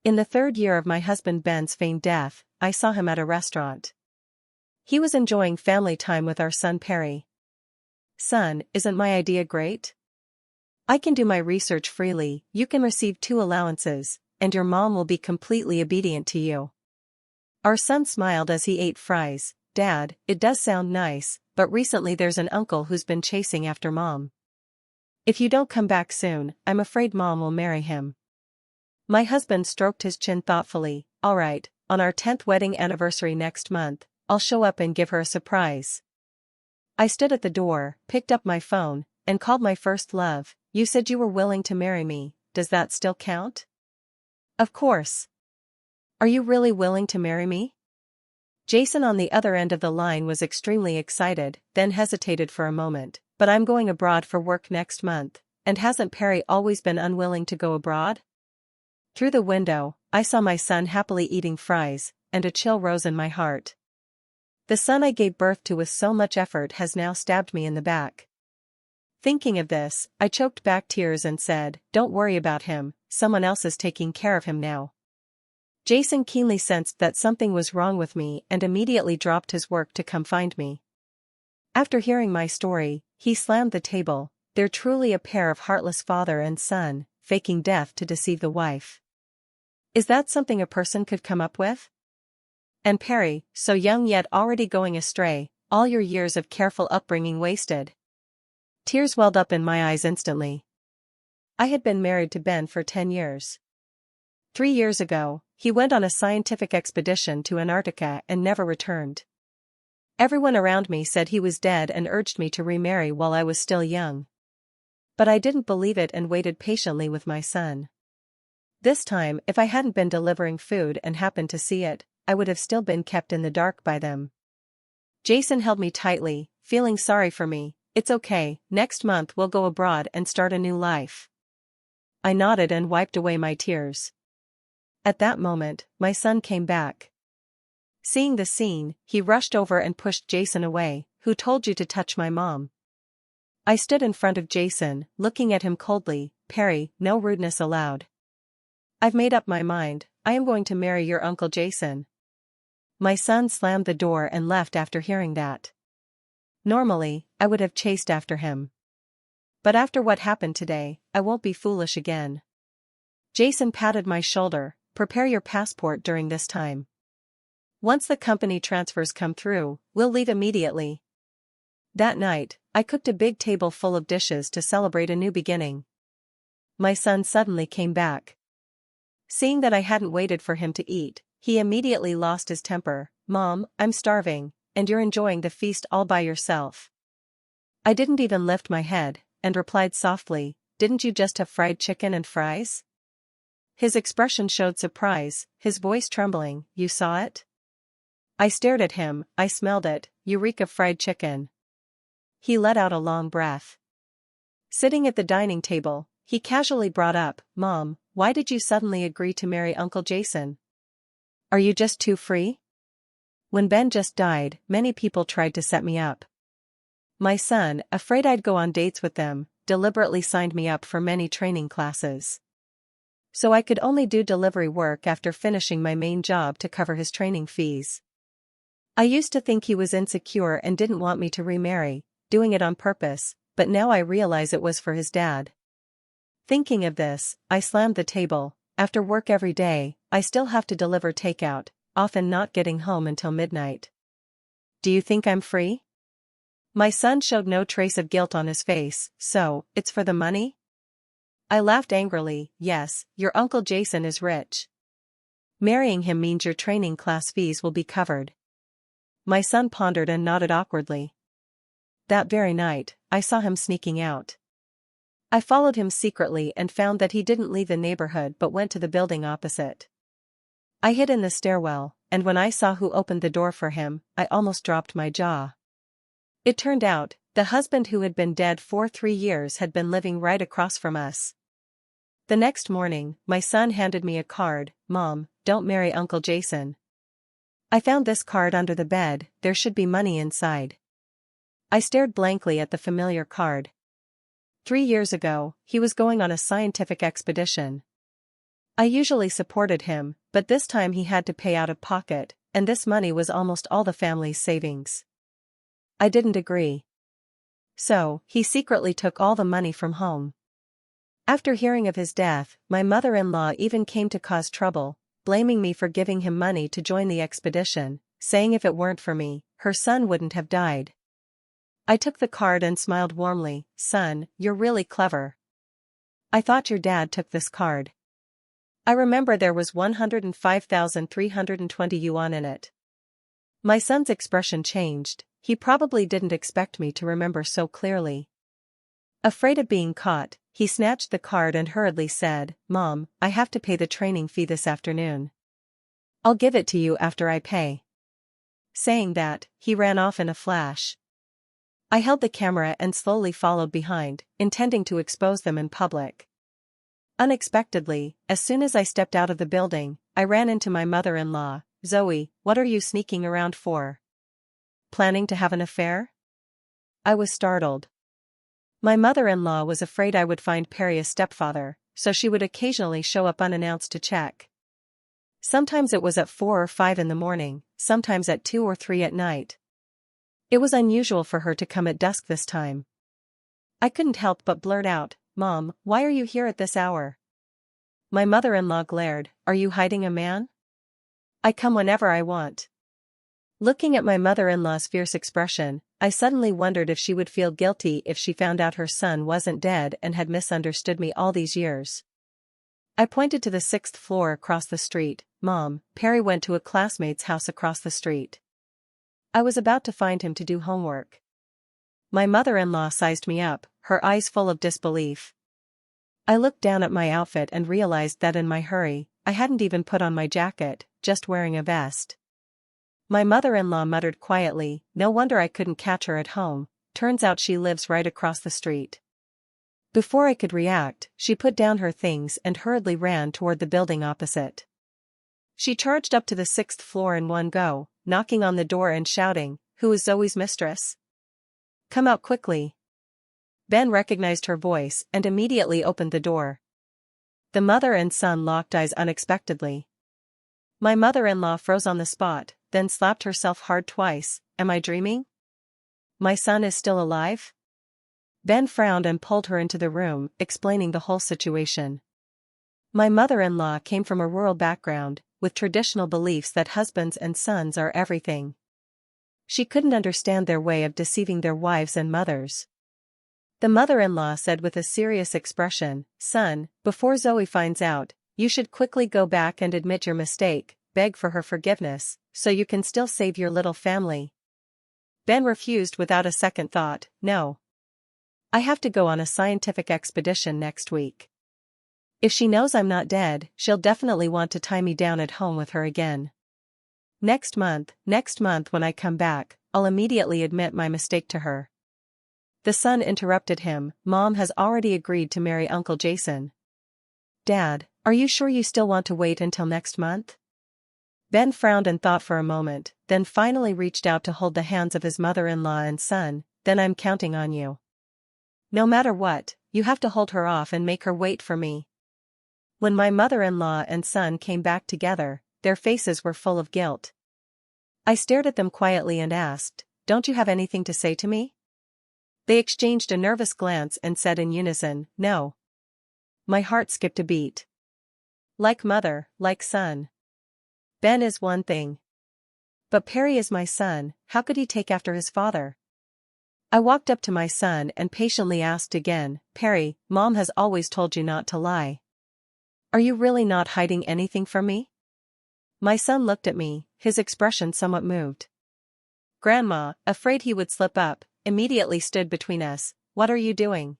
In the third year of my husband Ben's feigned death, I saw him at a restaurant. He was enjoying family time with our son Perry. "Son, isn't my idea great? I can do my research freely, you can receive 2 allowances, and your mom will be completely obedient to you." Our son smiled as he ate fries. "Dad, it does sound nice, but recently there's an uncle who's been chasing after Mom. If you don't come back soon, I'm afraid Mom will marry him." My husband stroked his chin thoughtfully. "All right, on our 10th wedding anniversary next month, I'll show up and give her a surprise." I stood at the door, picked up my phone, and called my first love. "You said you were willing to marry me, does that still count?" "Of course. Are you really willing to marry me?" Jason on the other end of the line was extremely excited, then hesitated for a moment. "But I'm going abroad for work next month, and hasn't Perry always been unwilling to go abroad?" Through the window, I saw my son happily eating fries, and a chill rose in my heart. The son I gave birth to with so much effort has now stabbed me in the back. Thinking of this, I choked back tears and said, "Don't worry about him, someone else is taking care of him now." Jason keenly sensed that something was wrong with me and immediately dropped his work to come find me. After hearing my story, he slammed the table. "They're truly a pair of heartless father and son, faking death to deceive the wife. Is that something a person could come up with? And Perry, so young yet already going astray, all your years of careful upbringing wasted." Tears welled up in my eyes instantly. I had been married to Ben for 10 years. 3 years ago, he went on a scientific expedition to Antarctica and never returned. Everyone around me said he was dead and urged me to remarry while I was still young. But I didn't believe it and waited patiently with my son. This time, if I hadn't been delivering food and happened to see it, I would have still been kept in the dark by them. Jason held me tightly, feeling sorry for me. "It's okay, next month we'll go abroad and start a new life." I nodded and wiped away my tears. At that moment, my son came back. Seeing the scene, he rushed over and pushed Jason away. "Who told you to touch my mom?" I stood in front of Jason, looking at him coldly. "Perry, no rudeness allowed. I've made up my mind, I am going to marry your Uncle Jason." My son slammed the door and left after hearing that. Normally, I would have chased after him. But after what happened today, I won't be foolish again. Jason patted my shoulder. "Prepare your passport during this time. Once the company transfers come through, we'll leave immediately." That night, I cooked a big table full of dishes to celebrate a new beginning. My son suddenly came back. Seeing that I hadn't waited for him to eat, he immediately lost his temper. "Mom, I'm starving, and you're enjoying the feast all by yourself." I didn't even lift my head, and replied softly, "Didn't you just have fried chicken and fries?" His expression showed surprise, his voice trembling. "You saw it?" I stared at him. "I smelled it, you reek of fried chicken." He let out a long breath. Sitting at the dining table, he casually brought up, "Mom, why did you suddenly agree to marry Uncle Jason? Are you just too free? When Ben just died, many people tried to set me up. My son, afraid I'd go on dates with them, deliberately signed me up for many training classes. So I could only do delivery work after finishing my main job to cover his training fees. I used to think he was insecure and didn't want me to remarry, doing it on purpose, but now I realize it was for his dad." Thinking of this, I slammed the table. After work every day, I still have to deliver takeout, often not getting home until midnight. "Do you think I'm free?" My son showed no trace of guilt on his face. "So, it's for the money?" I laughed angrily. "Yes, your Uncle Jason is rich. Marrying him means your training class fees will be covered." My son pondered and nodded awkwardly. That very night, I saw him sneaking out. I followed him secretly and found that he didn't leave the neighborhood but went to the building opposite. I hid in the stairwell, and when I saw who opened the door for him, I almost dropped my jaw. It turned out, the husband who had been dead for 3 years had been living right across from us. The next morning, my son handed me a card. "Mom, don't marry Uncle Jason." I found this card under the bed, there should be money inside. I stared blankly at the familiar card. 3 years ago, he was going on a scientific expedition. I usually supported him, but this time he had to pay out of pocket, and this money was almost all the family's savings. I didn't agree. So, he secretly took all the money from home. After hearing of his death, my mother-in-law even came to cause trouble, blaming me for giving him money to join the expedition, saying if it weren't for me, her son wouldn't have died. I took the card and smiled warmly. Son, you're really clever. I thought your dad took this card. I remember there was 105,320 yuan in it. My son's expression changed. He probably didn't expect me to remember so clearly. Afraid of being caught, he snatched the card and hurriedly said, Mom, I have to pay the training fee this afternoon. I'll give it to you after I pay. Saying that, he ran off in a flash. I held the camera and slowly followed behind, intending to expose them in public. Unexpectedly, as soon as I stepped out of the building, I ran into my mother-in-law. Zoe, what are you sneaking around for? Planning to have an affair? I was startled. My mother-in-law was afraid I would find Perry a stepfather, so she would occasionally show up unannounced to check. Sometimes it was at 4 or 5 in the morning, sometimes at 2 or 3 at night. It was unusual for her to come at dusk this time. I couldn't help but blurt out, Mom, why are you here at this hour? My mother-in-law glared, Are you hiding a man? I come whenever I want. Looking at my mother-in-law's fierce expression, I suddenly wondered if she would feel guilty if she found out her son wasn't dead and had misunderstood me all these years. I pointed to the 6th floor across the street. Mom, Perry went to a classmate's house across the street. I was about to find him to do homework. My mother-in-law sized me up, her eyes full of disbelief. I looked down at my outfit and realized that in my hurry, I hadn't even put on my jacket, just wearing a vest. My mother-in-law muttered quietly, No wonder I couldn't catch her at home, turns out she lives right across the street. Before I could react, she put down her things and hurriedly ran toward the building opposite. She charged up to the 6th floor in one go, knocking on the door and shouting, Who is Zoe's mistress? Come out quickly. Ben recognized her voice and immediately opened the door. The mother and son locked eyes unexpectedly. My mother-in-law froze on the spot, then slapped herself hard twice. Am I dreaming? My son is still alive? Ben frowned and pulled her into the room, explaining the whole situation. My mother-in-law came from a rural background, with traditional beliefs that husbands and sons are everything. She couldn't understand their way of deceiving their wives and mothers. The mother-in-law said with a serious expression, Son, before Zoe finds out, you should quickly go back and admit your mistake, beg for her forgiveness, so you can still save your little family. Ben refused without a second thought, No. I have to go on a scientific expedition next week. If she knows I'm not dead, she'll definitely want to tie me down at home with her again. Next month when I come back, I'll immediately admit my mistake to her. The son interrupted him, Mom has already agreed to marry Uncle Jason. Dad, are you sure you still want to wait until next month? Ben frowned and thought for a moment, then finally reached out to hold the hands of his mother-in-law and son. Then I'm counting on you. No matter what, you have to hold her off and make her wait for me. When my mother-in-law and son came back together, their faces were full of guilt. I stared at them quietly and asked, Don't you have anything to say to me? They exchanged a nervous glance and said in unison, No. My heart skipped a beat. Like mother, like son. Ben is one thing. But Perry is my son, how could he take after his father? I walked up to my son and patiently asked again, Perry, Mom has always told you not to lie. Are you really not hiding anything from me? My son looked at me, his expression somewhat moved. Grandma, afraid he would slip up, immediately stood between us. What are you doing?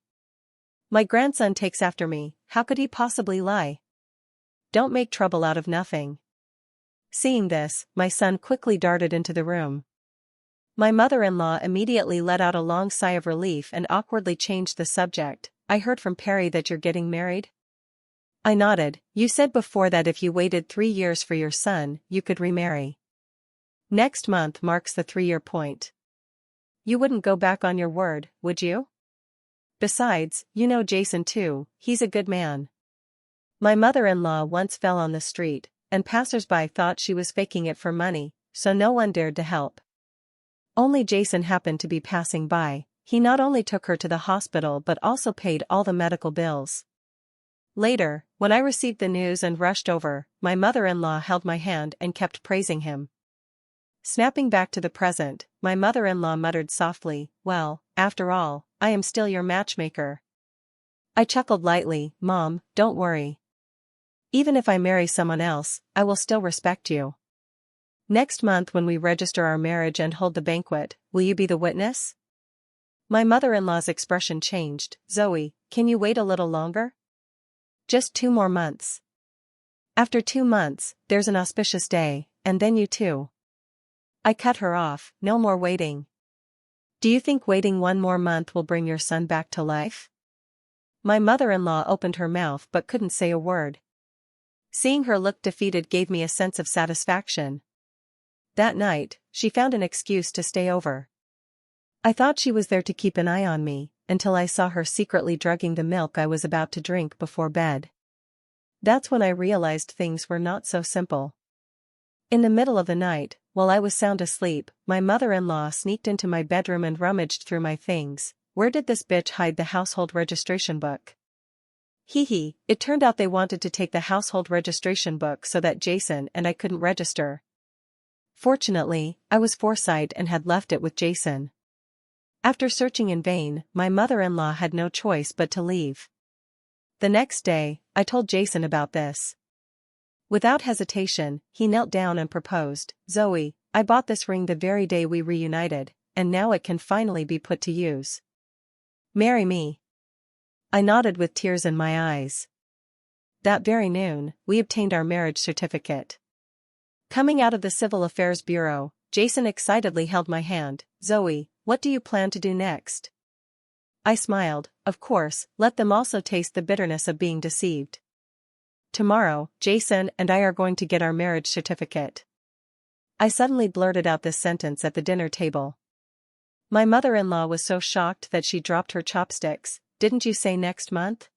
My grandson takes after me, how could he possibly lie? Don't make trouble out of nothing. Seeing this, my son quickly darted into the room. My mother-in-law immediately let out a long sigh of relief and awkwardly changed the subject. I heard from Perry that you're getting married? I nodded. You said before that if you waited 3 years for your son, you could remarry. Next month marks the 3-year point. You wouldn't go back on your word, would you? Besides, you know Jason too, he's a good man. My mother-in-law once fell on the street, and passersby thought she was faking it for money, so no one dared to help. Only Jason happened to be passing by. He not only took her to the hospital but also paid all the medical bills. Later, when I received the news and rushed over, my mother-in-law held my hand and kept praising him. Snapping back to the present, my mother-in-law muttered softly, "Well, after all, I am still your matchmaker." I chuckled lightly, "Mom, don't worry. Even if I marry someone else, I will still respect you. Next month when we register our marriage and hold the banquet, will you be the witness?" My mother-in-law's expression changed. "Zoe, can you wait a little longer? Just 2 more months. After 2 months, there's an auspicious day, and then you too." I cut her off. "No more waiting. Do you think waiting 1 more month will bring your son back to life?" My mother-in-law opened her mouth but couldn't say a word. Seeing her look defeated gave me a sense of satisfaction. That night, she found an excuse to stay over. I thought she was there to keep an eye on me, until I saw her secretly drugging the milk I was about to drink before bed. That's when I realized things were not so simple. In the middle of the night, while I was sound asleep, my mother-in-law sneaked into my bedroom and rummaged through my things. "Where did this bitch hide the household registration book?" Hee, it turned out they wanted to take the household registration book so that Jason and I couldn't register. Fortunately, I was foresight and had left it with Jason. After searching in vain, my mother-in-law had no choice but to leave. The next day, I told Jason about this. Without hesitation, he knelt down and proposed, "Zoe, I bought this ring the very day we reunited, and now it can finally be put to use. Marry me." I nodded with tears in my eyes. That very noon, we obtained our marriage certificate. Coming out of the Civil Affairs Bureau, Jason excitedly held my hand. "Zoe, what do you plan to do next?" I smiled. "Of course, let them also taste the bitterness of being deceived. Tomorrow, Jason and I are going to get our marriage certificate." I suddenly blurted out this sentence at the dinner table. My mother-in-law was so shocked that she dropped her chopsticks. "Didn't you say next month?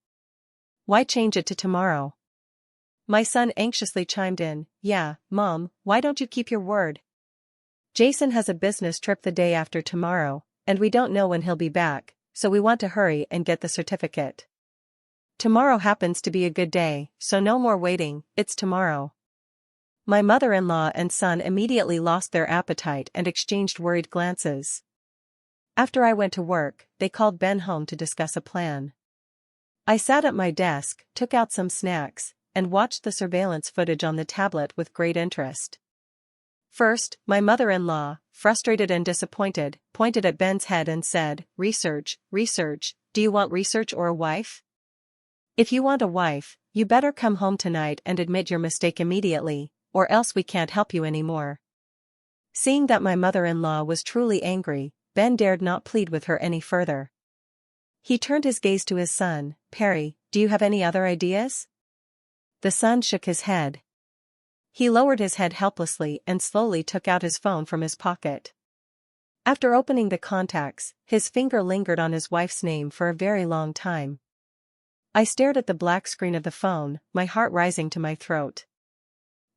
Why change it to tomorrow?" My son anxiously chimed in, "Yeah, Mom, why don't you keep your word? Jason has a business trip the day after tomorrow, and we don't know when he'll be back, so we want to hurry and get the certificate. Tomorrow happens to be a good day, so no more waiting, it's tomorrow." My mother-in-law and son immediately lost their appetite and exchanged worried glances. After I went to work, they called Ben home to discuss a plan. I sat at my desk, took out some snacks, and watched the surveillance footage on the tablet with great interest. First, my mother-in-law, frustrated and disappointed, pointed at Ben's head and said, "Research, research, do you want research or a wife? If you want a wife, you better come home tonight and admit your mistake immediately, or else we can't help you anymore." Seeing that my mother-in-law was truly angry, Ben dared not plead with her any further. He turned his gaze to his son. "Perry, do you have any other ideas?" The son shook his head. He lowered his head helplessly and slowly took out his phone from his pocket. After opening the contacts, his finger lingered on his wife's name for a very long time. I stared at the black screen of the phone, my heart rising to my throat.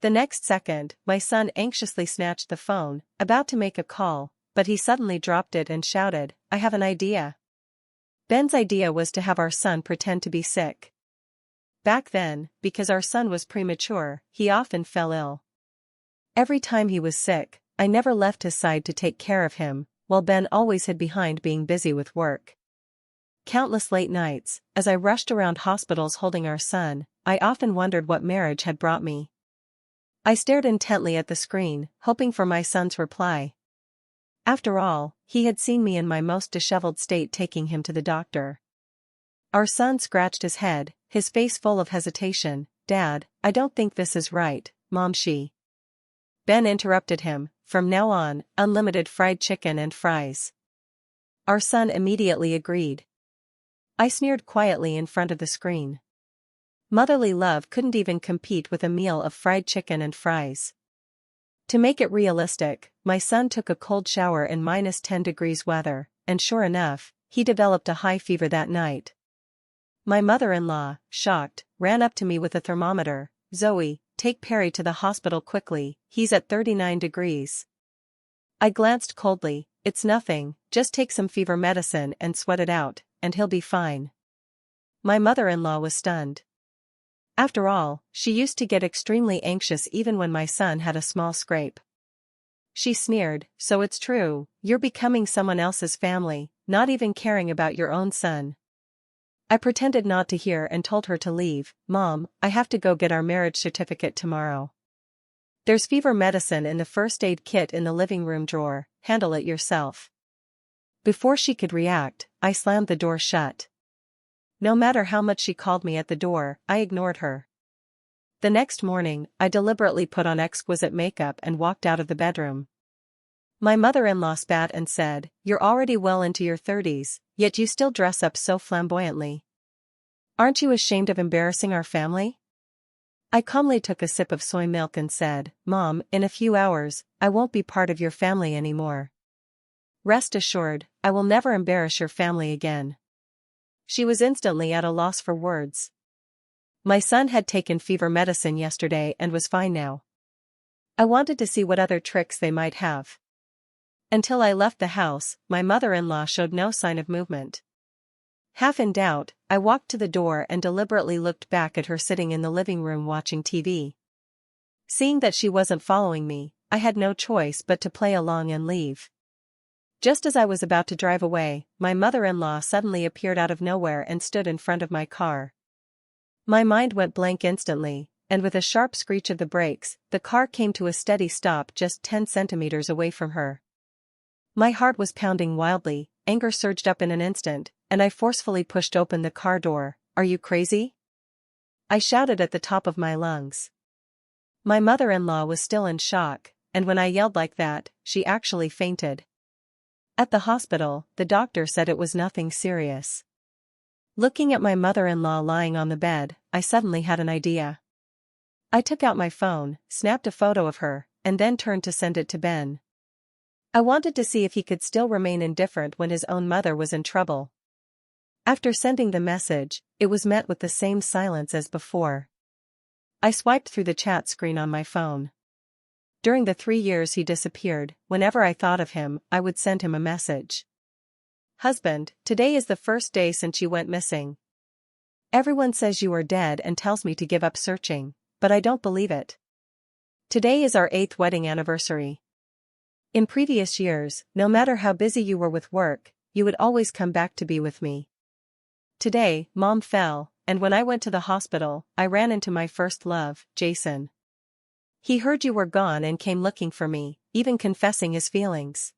The next second, my son anxiously snatched the phone, about to make a call, but he suddenly dropped it and shouted, "I have an idea." Ben's idea was to have our son pretend to be sick. Back then, because our son was premature, he often fell ill. Every time he was sick, I never left his side to take care of him, while Ben always hid behind being busy with work. Countless late nights, as I rushed around hospitals holding our son, I often wondered what marriage had brought me. I stared intently at the screen, hoping for my son's reply. After all, he had seen me in my most disheveled state taking him to the doctor. Our son scratched his head, his face full of hesitation. "Dad, I don't think this is right, Mom." Ben interrupted him, "From now on, unlimited fried chicken and fries." Our son immediately agreed. I sneered quietly in front of the screen. Motherly love couldn't even compete with a meal of fried chicken and fries. To make it realistic, my son took a cold shower in -10 degrees weather, and sure enough, he developed a high fever that night. My mother-in-law, shocked, ran up to me with a thermometer. "Zoe, take Perry to the hospital quickly, he's at 39 degrees. I glanced coldly. "It's nothing, just take some fever medicine and sweat it out, and he'll be fine." My mother-in-law was stunned. After all, she used to get extremely anxious even when my son had a small scrape. She sneered, "So it's true, you're becoming someone else's family, not even caring about your own son." I pretended not to hear and told her to leave. "Mom, I have to go get our marriage certificate tomorrow. There's fever medicine in the first aid kit in the living room drawer, handle it yourself." Before she could react, I slammed the door shut. No matter how much she called me at the door, I ignored her. The next morning, I deliberately put on exquisite makeup and walked out of the bedroom. My mother-in-law spat and said, "You're already well into your 30s, yet you still dress up so flamboyantly. Aren't you ashamed of embarrassing our family?" I calmly took a sip of soy milk and said, "Mom, in a few hours, I won't be part of your family anymore. Rest assured, I will never embarrass your family again." She was instantly at a loss for words. My son had taken fever medicine yesterday and was fine now. I wanted to see what other tricks they might have. Until I left the house, my mother-in-law showed no sign of movement. Half in doubt, I walked to the door and deliberately looked back at her sitting in the living room watching TV. Seeing that she wasn't following me, I had no choice but to play along and leave. Just as I was about to drive away, my mother-in-law suddenly appeared out of nowhere and stood in front of my car. My mind went blank instantly, and with a sharp screech of the brakes, the car came to a steady stop just 10 centimeters away from her. My heart was pounding wildly, anger surged up in an instant, and I forcefully pushed open the car door. "Are you crazy?" I shouted at the top of my lungs. My mother-in-law was still in shock, and when I yelled like that, she actually fainted. At the hospital, the doctor said it was nothing serious. Looking at my mother-in-law lying on the bed, I suddenly had an idea. I took out my phone, snapped a photo of her, and then turned to send it to Ben. I wanted to see if he could still remain indifferent when his own mother was in trouble. After sending the message, it was met with the same silence as before. I swiped through the chat screen on my phone. During the 3 years he disappeared, whenever I thought of him, I would send him a message. "Husband, today is the first day since you went missing. Everyone says you are dead and tells me to give up searching, but I don't believe it. Today is our 8th wedding anniversary. In previous years, no matter how busy you were with work, you would always come back to be with me. Today, Mom fell, and when I went to the hospital, I ran into my first love, Jason. He heard you were gone and came looking for me, even confessing his feelings.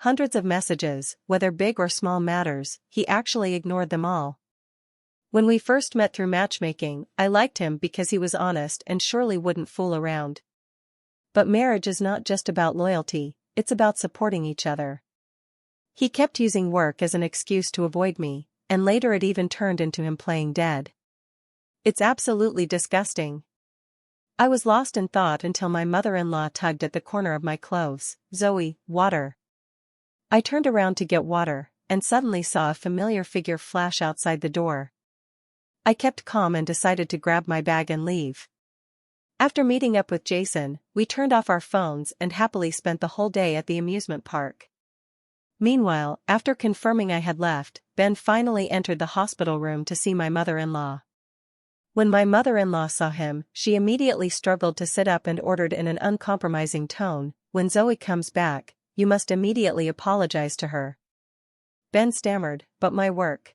Hundreds of messages, whether big or small matters, he actually ignored them all. When we first met through matchmaking, I liked him because he was honest and surely wouldn't fool around. But marriage is not just about loyalty, it's about supporting each other. He kept using work as an excuse to avoid me, and later it even turned into him playing dead. It's absolutely disgusting. I was lost in thought until my mother-in-law tugged at the corner of my clothes. "Zoe, water." I turned around to get water, and suddenly saw a familiar figure flash outside the door. I kept calm and decided to grab my bag and leave. After meeting up with Jason, we turned off our phones and happily spent the whole day at the amusement park. Meanwhile, after confirming I had left, Ben finally entered the hospital room to see my mother-in-law. When my mother-in-law saw him, she immediately struggled to sit up and ordered in an uncompromising tone, "When Zoe comes back, you must immediately apologize to her." Ben stammered, "But my work."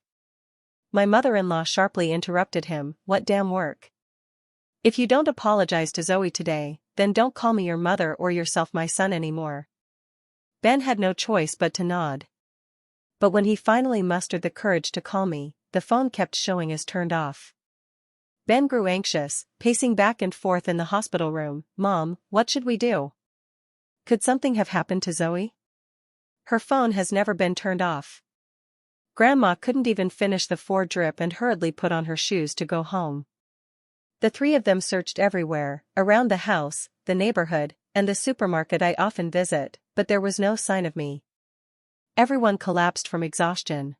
My mother-in-law sharply interrupted him, "What damn work? If you don't apologize to Zoe today, then don't call me your mother or yourself my son anymore." Ben had no choice but to nod. But when he finally mustered the courage to call me, the phone kept showing as turned off. Ben grew anxious, pacing back and forth in the hospital room. "Mom, what should we do? Could something have happened to Zoe? Her phone has never been turned off. Grandma couldn't even finish the 4-drip and hurriedly put on her shoes to go home." The 3 of them searched everywhere, around the house, the neighborhood, and the supermarket I often visit, but there was no sign of me. Everyone collapsed from exhaustion.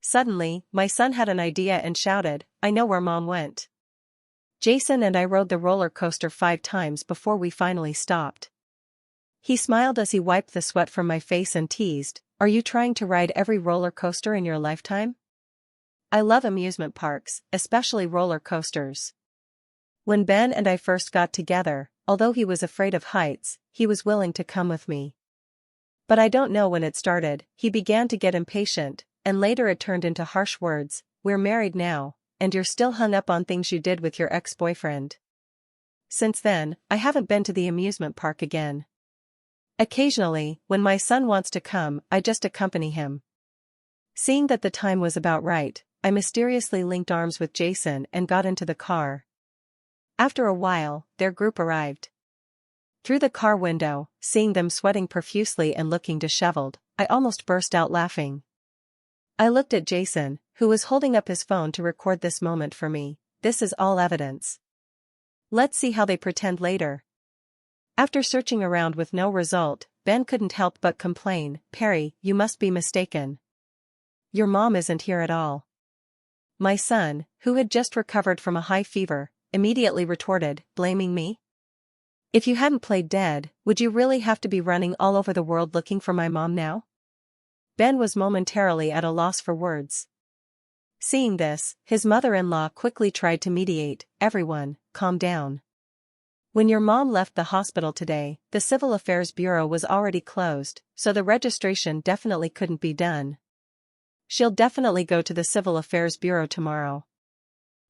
Suddenly, my son had an idea and shouted, "I know where Mom went." Jason and I rode the roller coaster 5 times before we finally stopped. He smiled as he wiped the sweat from my face and teased, "Are you trying to ride every roller coaster in your lifetime?" I love amusement parks, especially roller coasters. When Ben and I first got together, although he was afraid of heights, he was willing to come with me. But I don't know when it started, he began to get impatient, and later it turned into harsh words, "We're married now, and you're still hung up on things you did with your ex-boyfriend." Since then, I haven't been to the amusement park again. Occasionally, when my son wants to come, I just accompany him. Seeing that the time was about right, I mysteriously linked arms with Jason and got into the car. After a while, their group arrived. Through the car window, seeing them sweating profusely and looking disheveled, I almost burst out laughing. I looked at Jason, who was holding up his phone to record this moment for me. This is all evidence. Let's see how they pretend later. After searching around with no result, Ben couldn't help but complain, "Perry, you must be mistaken. Your mom isn't here at all." My son, who had just recovered from a high fever, immediately retorted, blaming me? "If you hadn't played dead, would you really have to be running all over the world looking for my mom now?" Ben was momentarily at a loss for words. Seeing this, his mother-in-law quickly tried to mediate, "Everyone, calm down. When your mom left the hospital today, the Civil Affairs Bureau was already closed, so the registration definitely couldn't be done. She'll definitely go to the Civil Affairs Bureau tomorrow.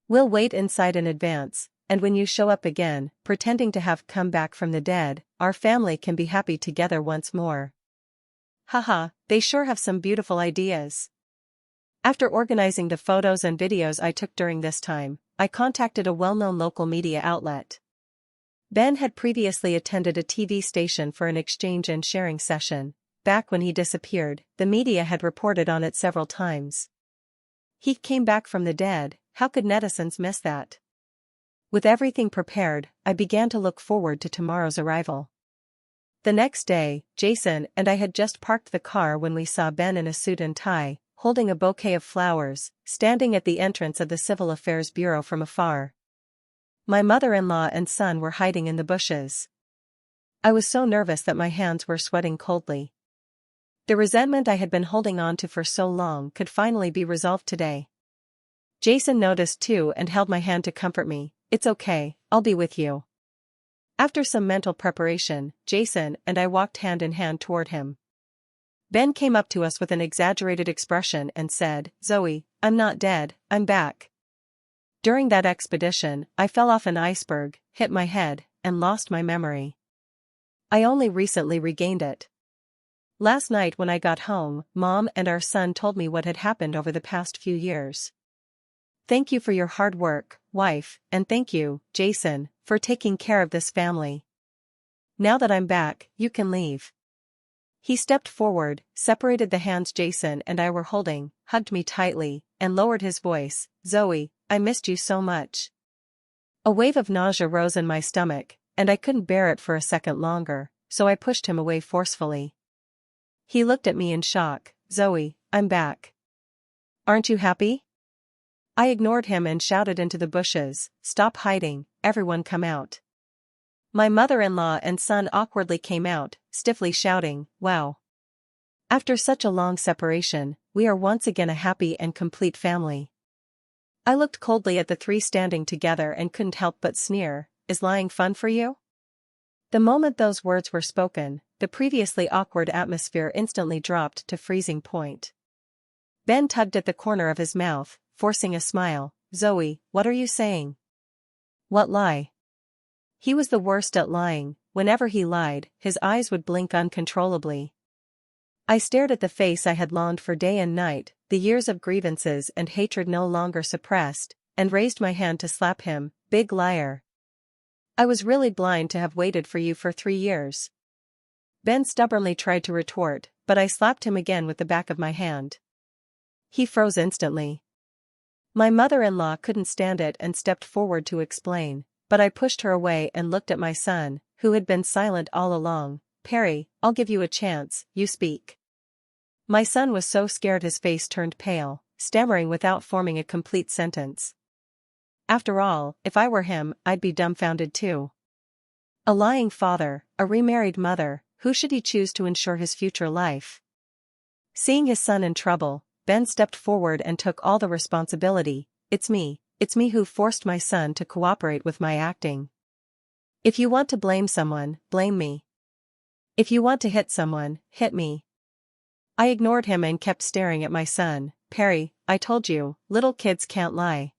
We'll wait inside in advance, and when you show up again, pretending to have come back from the dead, our family can be happy together once more." Haha, they sure have some beautiful ideas. After organizing the photos and videos I took during this time, I contacted a well-known local media outlet. Ben had previously attended a TV station for an exchange and sharing session. Back when he disappeared, the media had reported on it several times. He came back from the dead, how could netizens miss that? With everything prepared, I began to look forward to tomorrow's arrival. The next day, Jason and I had just parked the car when we saw Ben in a suit and tie, holding a bouquet of flowers, standing at the entrance of the Civil Affairs Bureau from afar. My mother-in-law and son were hiding in the bushes. I was so nervous that my hands were sweating coldly. The resentment I had been holding on to for so long could finally be resolved today. Jason noticed too and held my hand to comfort me. "It's okay, I'll be with you." After some mental preparation, Jason and I walked hand in hand toward him. Ben came up to us with an exaggerated expression and said, "Zoe, I'm not dead, I'm back." During that expedition, I fell off an iceberg, hit my head, and lost my memory. I only recently regained it. Last night when I got home, Mom and our son told me what had happened over the past few years. "Thank you for your hard work, wife, and thank you, Jason, for taking care of this family. Now that I'm back, you can leave." He stepped forward, separated the hands Jason and I were holding, hugged me tightly, and lowered his voice, "Zoe, I missed you so much." A wave of nausea rose in my stomach, and I couldn't bear it for a second longer, so I pushed him away forcefully. He looked at me in shock. "Zoe, I'm back. Aren't you happy?" I ignored him and shouted into the bushes, "Stop hiding, everyone come out." My mother-in-law and son awkwardly came out, stiffly shouting, "Wow. After such a long separation, we are once again a happy and complete family." I looked coldly at the three standing together and couldn't help but sneer, "Is lying fun for you?" The moment those words were spoken, the previously awkward atmosphere instantly dropped to freezing point. Ben tugged at the corner of his mouth, forcing a smile. "Zoe, what are you saying?" "What lie?" He was the worst at lying. Whenever he lied, his eyes would blink uncontrollably. I stared at the face I had longed for day and night, the years of grievances and hatred no longer suppressed, and raised my hand to slap him. "Big liar. I was really blind to have waited for you for 3 years." Ben stubbornly tried to retort, but I slapped him again with the back of my hand. He froze instantly. My mother-in-law couldn't stand it and stepped forward to explain, but I pushed her away and looked at my son, who had been silent all along. "Perry, I'll give you a chance, you speak." My son was so scared his face turned pale, stammering without forming a complete sentence. After all, if I were him, I'd be dumbfounded too. A lying father, a remarried mother, who should he choose to ensure his future life? Seeing his son in trouble, Ben stepped forward and took all the responsibility. It's me who forced my son to cooperate with my acting. If you want to blame someone, blame me. If you want to hit someone, hit me. I ignored him and kept staring at my son. Perry, I told you, little kids can't lie.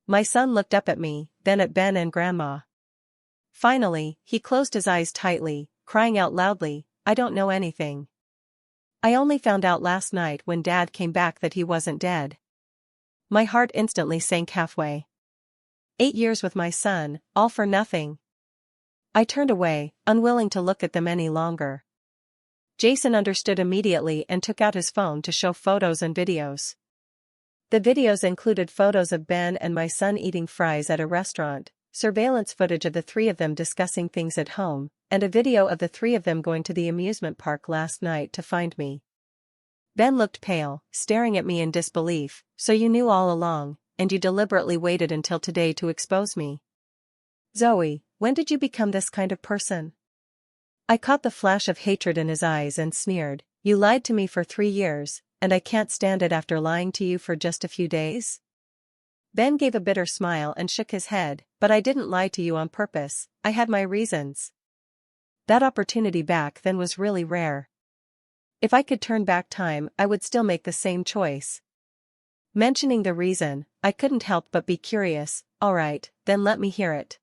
My son looked up at me, then at Ben and Grandma. Finally, he closed his eyes tightly, crying out loudly, I don't know anything. I only found out last night when Dad came back that he wasn't dead. My heart instantly sank halfway. 8 years with my son, all for nothing. I turned away, unwilling to look at them any longer. Jason understood immediately and took out his phone to show photos and videos. The videos included photos of Ben and my son eating fries at a restaurant, surveillance footage of the three of them discussing things at home, and a video of the three of them going to the amusement park last night to find me. Ben looked pale, staring at me in disbelief. So you knew all along, and you deliberately waited until today to expose me. Zoe, when did you become this kind of person? I caught the flash of hatred in his eyes and sneered, you lied to me for 3 years, and I can't stand it after lying to you for just a few days? Ben gave a bitter smile and shook his head, but I didn't lie to you on purpose, I had my reasons. That opportunity back then was really rare. If I could turn back time, I would still make the same choice. Mentioning the reason, I couldn't help but be curious. Alright, then let me hear it.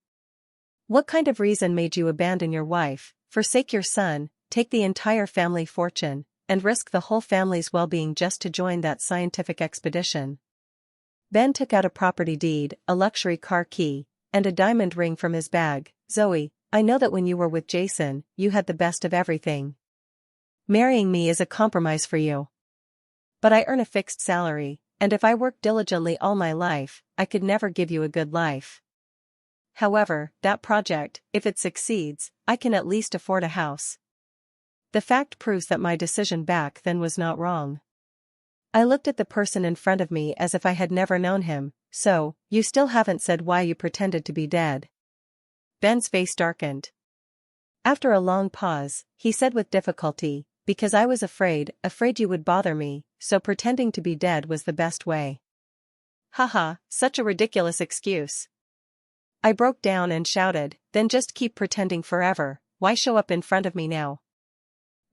What kind of reason made you abandon your wife, forsake your son, take the entire family fortune, and risk the whole family's well-being just to join that scientific expedition? Ben took out a property deed, a luxury car key, and a diamond ring from his bag. Zoe, I know that when you were with Jason, you had the best of everything. Marrying me is a compromise for you. But I earn a fixed salary, and if I work diligently all my life, I could never give you a good life. However, that project, if it succeeds, I can at least afford a house. The fact proves that my decision back then was not wrong. I looked at the person in front of me as if I had never known him. So, you still haven't said why you pretended to be dead. Ben's face darkened. After a long pause, he said with difficulty, because I was afraid you would bother me, so pretending to be dead was the best way. Haha, such a ridiculous excuse. I broke down and shouted, then just keep pretending forever, why show up in front of me now?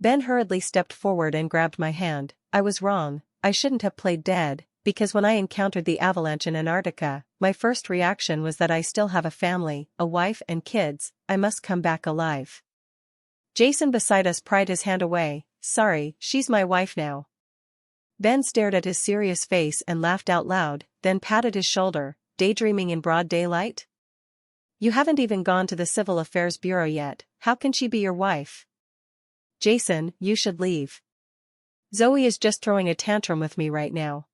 Ben hurriedly stepped forward and grabbed my hand. I was wrong, I shouldn't have played dead, because when I encountered the avalanche in Antarctica, my first reaction was that I still have a family, a wife and kids, I must come back alive. Jason beside us pried his hand away. Sorry, she's my wife now. Ben stared at his serious face and laughed out loud, then patted his shoulder, daydreaming in broad daylight? You haven't even gone to the Civil Affairs Bureau yet, how can she be your wife? Jason, you should leave. Zoe is just throwing a tantrum with me right now.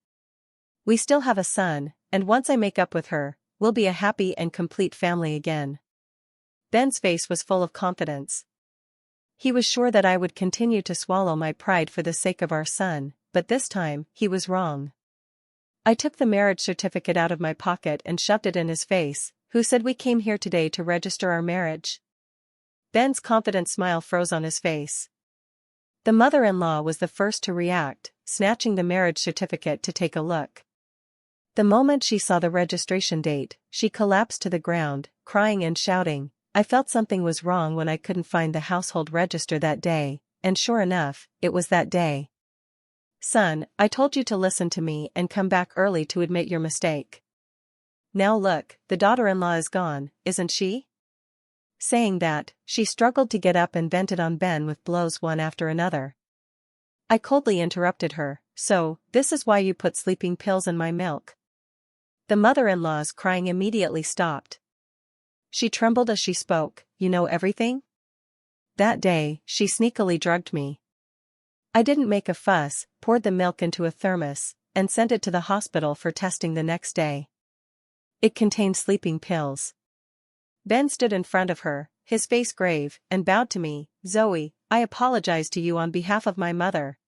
We still have a son, and once I make up with her, we'll be a happy and complete family again. Ben's face was full of confidence. He was sure that I would continue to swallow my pride for the sake of our son, but this time, he was wrong. I took the marriage certificate out of my pocket and shoved it in his face. Who said we came here today to register our marriage? Ben's confident smile froze on his face. The mother-in-law was the first to react, snatching the marriage certificate to take a look. The moment she saw the registration date, she collapsed to the ground, crying and shouting. I felt something was wrong when I couldn't find the household register that day, and sure enough, it was that day. Son, I told you to listen to me and come back early to admit your mistake. Now look, the daughter-in-law is gone, isn't she? Saying that, she struggled to get up and vented on Ben with blows one after another. I coldly interrupted her. So, this is why you put sleeping pills in my milk? The mother-in-law's crying immediately stopped. She trembled as she spoke. You know everything? That day, she sneakily drugged me. I didn't make a fuss, poured the milk into a thermos, and sent it to the hospital for testing the next day. It contained sleeping pills. Ben stood in front of her, his face grave, and bowed to me. Zoe, I apologize to you on behalf of my mother.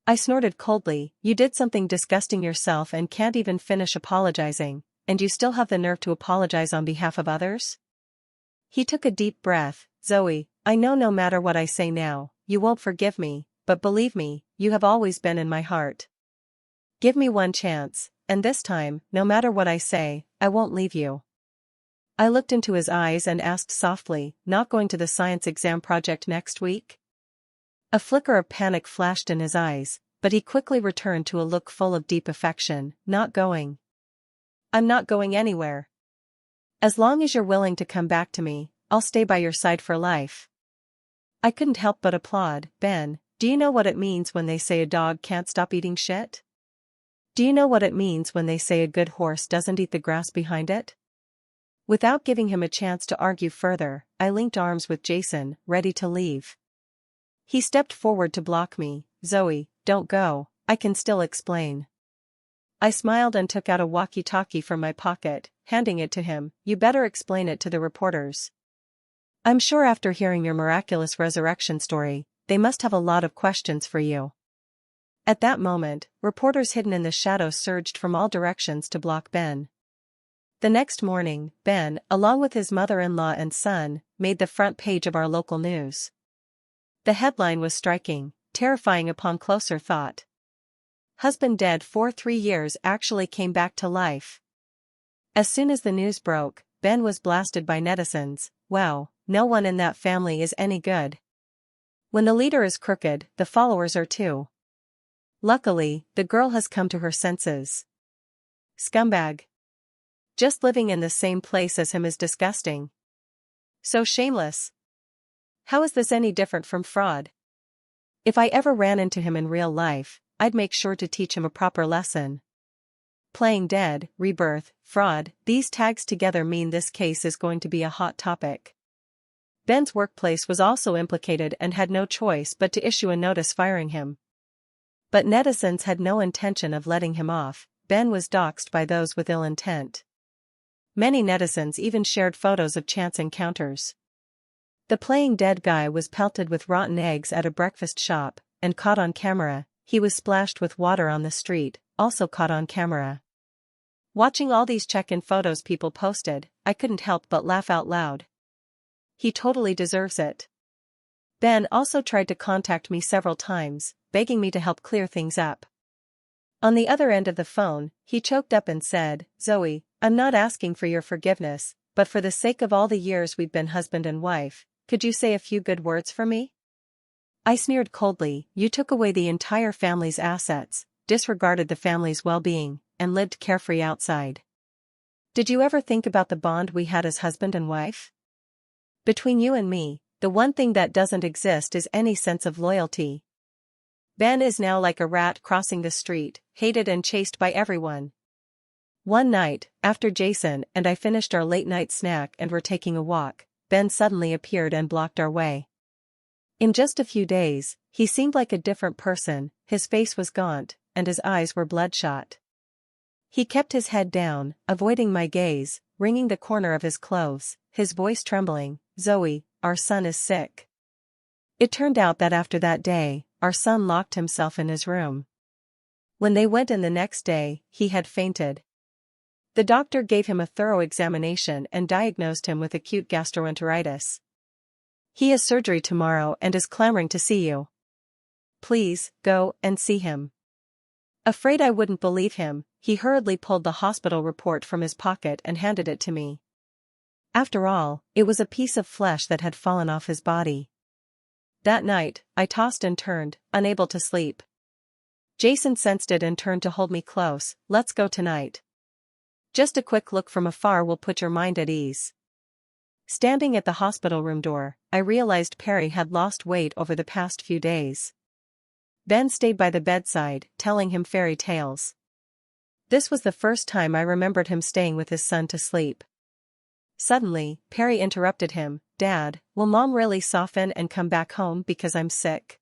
I snorted coldly. You did something disgusting yourself and can't even finish apologizing, and you still have the nerve to apologize on behalf of others? He took a deep breath. Zoe, I know no matter what I say now, you won't forgive me, but believe me, you have always been in my heart. Give me one chance, and this time, no matter what I say, I won't leave you. I looked into his eyes and asked softly, not going to the science exam project next week? A flicker of panic flashed in his eyes, but he quickly returned to a look full of deep affection. Not going. I'm not going anywhere. As long as you're willing to come back to me, I'll stay by your side for life. I couldn't help but applaud. Ben, do you know what it means when they say a dog can't stop eating shit? Do you know what it means when they say a good horse doesn't eat the grass behind it? Without giving him a chance to argue further, I linked arms with Jason, ready to leave. He stepped forward to block me. Zoe, don't go, I can still explain. I smiled and took out a walkie-talkie from my pocket, handing it to him. You better explain it to the reporters. I'm sure after hearing your miraculous resurrection story, they must have a lot of questions for you. At that moment, reporters hidden in the shadows surged from all directions to block Ben. The next morning, Ben, along with his mother-in-law and son, made the front page of our local news. The headline was striking, terrifying upon closer thought. Husband dead for 3 years actually came back to life. As soon as the news broke, Ben was blasted by netizens. Wow, no one in that family is any good. When the leader is crooked, the followers are too. Luckily, the girl has come to her senses. Scumbag. Just living in the same place as him is disgusting. So shameless. How is this any different from fraud? If I ever ran into him in real life, I'd make sure to teach him a proper lesson. Playing dead, rebirth, fraud, these tags together mean this case is going to be a hot topic. Ben's workplace was also implicated and had no choice but to issue a notice firing him. But netizens had no intention of letting him off. Ben was doxxed by those with ill intent. Many netizens even shared photos of chance encounters. The playing dead guy was pelted with rotten eggs at a breakfast shop, and caught on camera. He was splashed with water on the street, also caught on camera. Watching all these check-in photos people posted, I couldn't help but laugh out loud. He totally deserves it. Ben also tried to contact me several times, begging me to help clear things up. On the other end of the phone, he choked up and said, Zoe, I'm not asking for your forgiveness, but for the sake of all the years we've been husband and wife, could you say a few good words for me? I sneered coldly. You took away the entire family's assets, disregarded the family's well-being, and lived carefree outside. Did you ever think about the bond we had as husband and wife? Between you and me, the one thing that doesn't exist is any sense of loyalty. Ben is now like a rat crossing the street, hated and chased by everyone. One night, after Jason and I finished our late-night snack and were taking a walk, Ben suddenly appeared and blocked our way. In just a few days, he seemed like a different person. His face was gaunt, and his eyes were bloodshot. He kept his head down, avoiding my gaze, wringing the corner of his clothes, his voice trembling. Zoe, our son is sick. It turned out that after that day, our son locked himself in his room. When they went in the next day, he had fainted. The doctor gave him a thorough examination and diagnosed him with acute gastroenteritis. He has surgery tomorrow and is clamoring to see you. Please, go and see him. Afraid I wouldn't believe him, he hurriedly pulled the hospital report from his pocket and handed it to me. After all, it was a piece of flesh that had fallen off his body. That night, I tossed and turned, unable to sleep. Jason sensed it and turned to hold me close. Let's go tonight. Just a quick look from afar will put your mind at ease. Standing at the hospital room door, I realized Perry had lost weight over the past few days. Ben stayed by the bedside, telling him fairy tales. This was the first time I remembered him staying with his son to sleep. Suddenly, Perry interrupted him. Dad, will Mom really soften and come back home because I'm sick?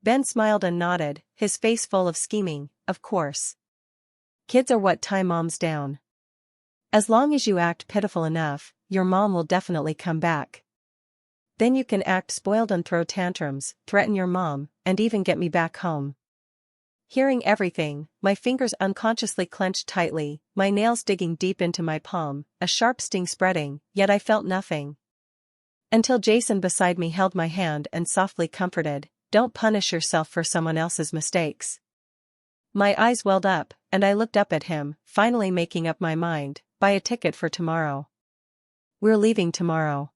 Ben smiled and nodded, his face full of scheming. Of course. Kids are what tie moms down. As long as you act pitiful enough, your mom will definitely come back. Then you can act spoiled and throw tantrums, threaten your mom, and even get me back home. Hearing everything, my fingers unconsciously clenched tightly, my nails digging deep into my palm, a sharp sting spreading, yet I felt nothing. Until Jason beside me held my hand and softly comforted, "Don't punish yourself for someone else's mistakes." My eyes welled up, and I looked up at him, finally making up my mind. "Buy a ticket for tomorrow. We're leaving tomorrow."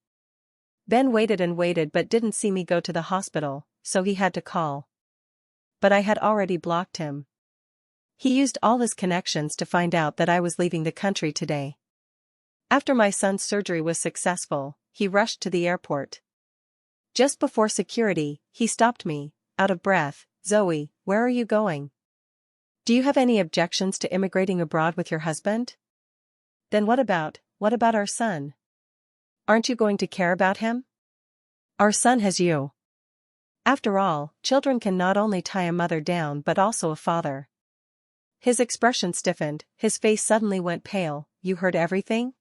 Ben waited and waited but didn't see me go to the hospital, so he had to call. But I had already blocked him. He used all his connections to find out that I was leaving the country today. After my son's surgery was successful, he rushed to the airport. Just before security, he stopped me, out of breath. "Zoe, where are you going? Do you have any objections to immigrating abroad with your husband? Then what about our son? Aren't you going to care about him? Our son has you. After all, children can not only tie a mother down but also a father." His expression stiffened, his face suddenly went pale. "You heard everything?"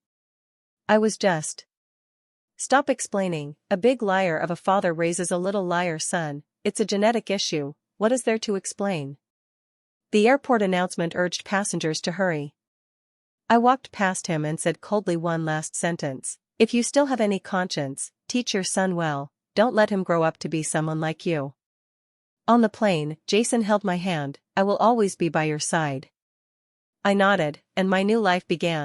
I was just. "Stop explaining. A big liar of a father raises a little liar son. It's a genetic issue. What is there to explain?" The airport announcement urged passengers to hurry. I walked past him and said coldly one last sentence. "If you still have any conscience, teach your son well, don't let him grow up to be someone like you." On the plane, Jason held my hand. "I will always be by your side." I nodded, and my new life began.